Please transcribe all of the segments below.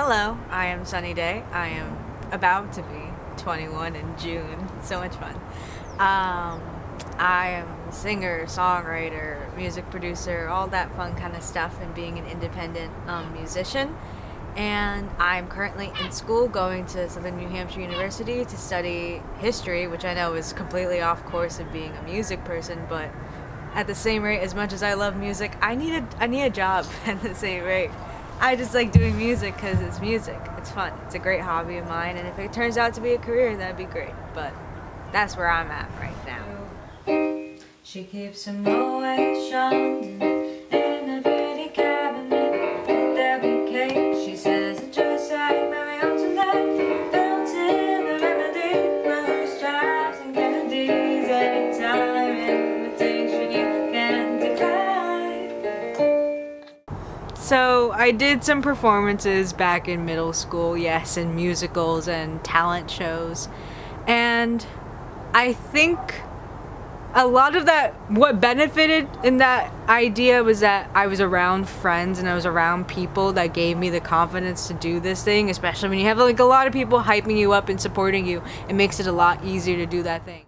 Hello, I am Sunny Day. I am about to be 21 in June. So much fun. I am a singer, songwriter, music producer, all that fun kind of stuff, and being an independent musician. And I'm currently in school going to Southern New Hampshire University to study history, which I know is completely off course of being a music person, but at the same rate, as much as I love music, I need a job at the same rate. I just like doing music because it's music. It's fun. It's a great hobby of mine, and if it turns out to be a career, that'd be great. But that's where I'm at right now. She keeps them always shunned in a pretty cabinet with their bouquet. She says it just like Mary Antoinette, built in the remedy for her stripes and Kennedy's. Anytime invitation you can decline. So I did some performances back in middle school, yes, in musicals and talent shows, and I think a lot of that, what benefited in that idea was that I was around friends and I was around people that gave me the confidence to do this thing, especially when you have like a lot of people hyping you up and supporting you. It makes it a lot easier to do that thing.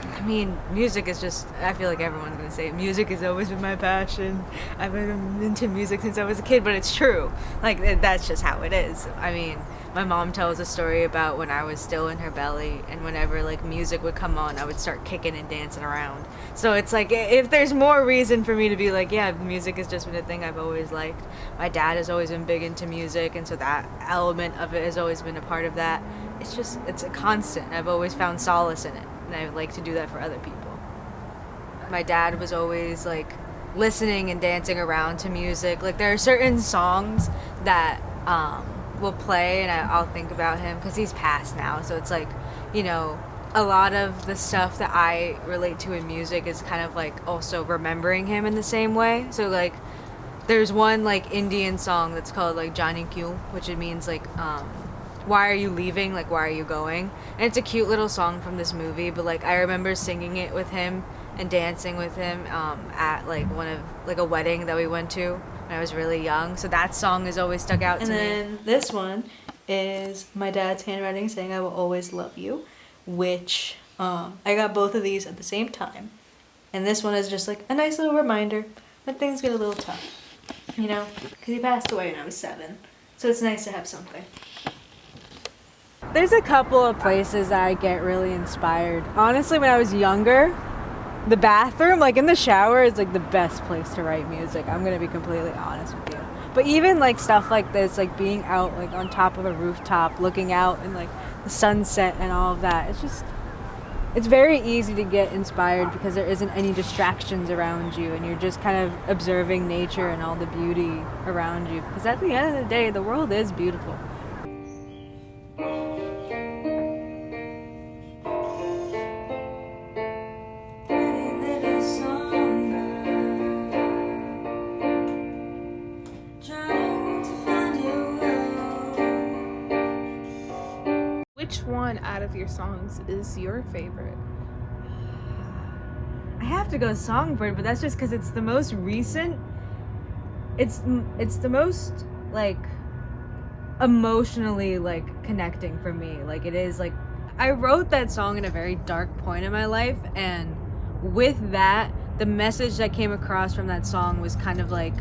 I mean, music is just, I feel like everyone's gonna say it. Music has always been my passion. I've been into music since I was a kid, but it's true. Like, that's just how it is. I mean, my mom tells a story about when I was still in her belly, and whenever, like, music would come on, I would start kicking and dancing around. So it's like, if there's more reason for me to be like, yeah, music has just been a thing I've always liked. My dad has always been big into music, and so that element of it has always been a part of that. It's a constant. I've always found solace in it. And I would like to do that for other people. My dad was always like listening and dancing around to music. Like there are certain songs that will play and I'll think about him because he's passed now. So it's like, you know, a lot of the stuff that I relate to in music is kind of like also remembering him in the same way. So like there's one like Indian song that's called like Johnny Q, which it means like why are you leaving? Like, why are you going? And it's a cute little song from this movie, but like I remember singing it with him and dancing with him at like a wedding that we went to when I was really young. So that song has always stuck out to me. And then this one is my dad's handwriting saying I will always love you, which I got both of these at the same time. And this one is just like a nice little reminder when things get a little tough, you know, because he passed away when I was 7. So it's nice to have something. There's a couple of places that I get really inspired. Honestly, when I was younger, the bathroom, like in the shower, is like the best place to write music. I'm gonna be completely honest with you. But even like stuff like this, like being out like on top of a rooftop, looking out and like the sunset and all of that, it's very easy to get inspired because there isn't any distractions around you and you're just kind of observing nature and all the beauty around you. Because at the end of the day, the world is beautiful. Which one out of your songs is your favorite? I have to go Songbird, but that's just because it's the most recent. It's the most like emotionally like connecting for me. Like it is like I wrote that song in a very dark point in my life, and with that, the message that came across from that song was kind of like,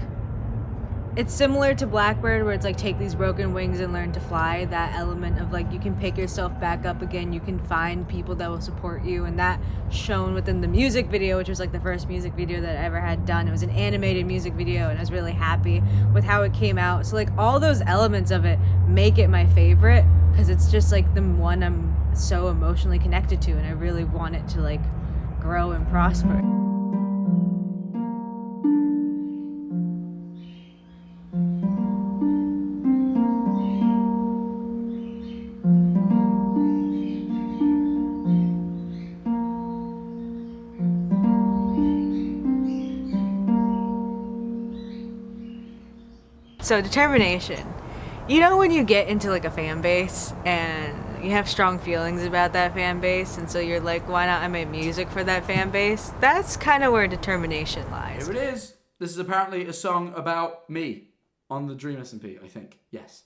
it's similar to Blackbird, where it's like take these broken wings and learn to fly. That element of like you can pick yourself back up again, you can find people that will support you, and that shown within the music video, which was like the first music video that I ever had done. It was an animated music video, and I was really happy with how it came out. So like all those elements of it make it my favorite because it's just like the one I'm so emotionally connected to, and I really want it to like grow and prosper. So determination. You know when you get into like a fan base and you have strong feelings about that fan base, and so you're like, why not I make music for that fan base? That's kind of where determination lies. Here it is. This is apparently a song about me on the Dream SMP, I think. Yes.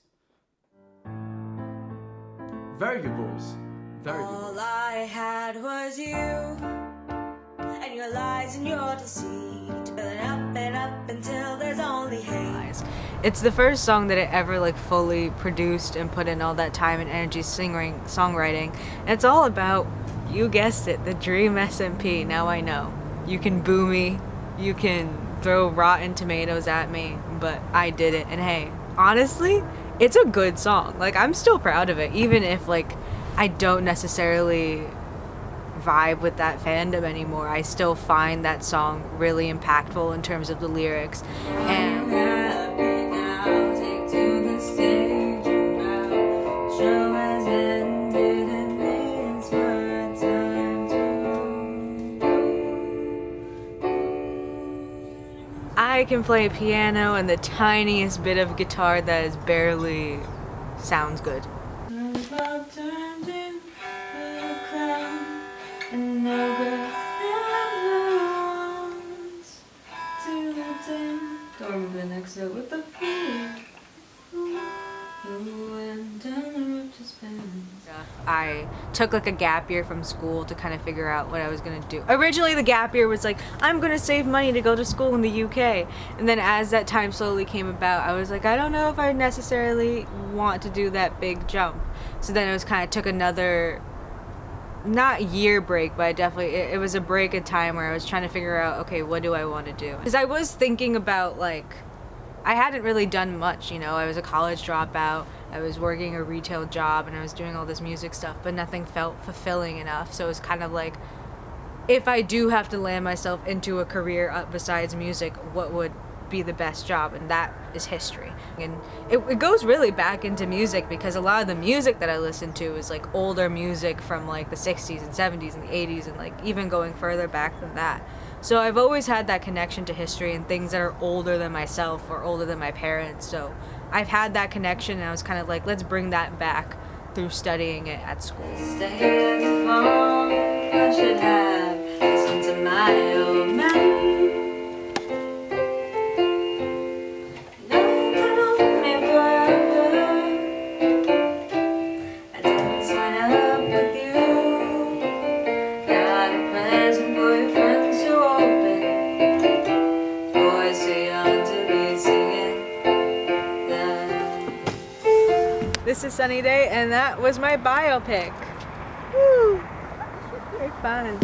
Very good voice. Very good voice. All I had was you, and your lies and your deceit, building up and up until there's only hate. It's the first song that I ever like fully produced and put in all that time and energy songwriting. And it's all about, you guessed it, the Dream SMP. Now I know. You can boo me, you can throw rotten tomatoes at me, but I did it. And hey, honestly, it's a good song. Like, I'm still proud of it, even if like I don't necessarily vibe with that fandom anymore. I still find that song really impactful in terms of the lyrics. And I can play piano and the tiniest bit of guitar that is barely sounds good. I took like a gap year from school to kind of figure out what I was gonna do. Originally the gap year was like, I'm gonna save money to go to school in the UK. And then as that time slowly came about, I was like, I don't know if I necessarily want to do that big jump. So then it was kind of took another, not year break, but I definitely, it was a break in time where I was trying to figure out, okay, what do I want to do? Because I was thinking about like, I hadn't really done much, you know. I was a college dropout, I was working a retail job, and I was doing all this music stuff, but nothing felt fulfilling enough. So it was kind of like, if I do have to land myself into a career besides music, what would be the best job? And that is history. And it goes really back into music, because a lot of the music that I listen to is like older music from like the 60s and 70s and the 80s, and like even going further back than that. So I've always had that connection to history and things that are older than myself or older than my parents. So I've had that connection, and I was kind of like, let's bring that back through studying it at school. Stay at home, I should have listened to my old man. No, you can hold me forever. I didn't sign up with you. Got a present for your friends to open. Boys so young to be singing. This is Sunny Day, and that was my biopic. Woo! Very fun.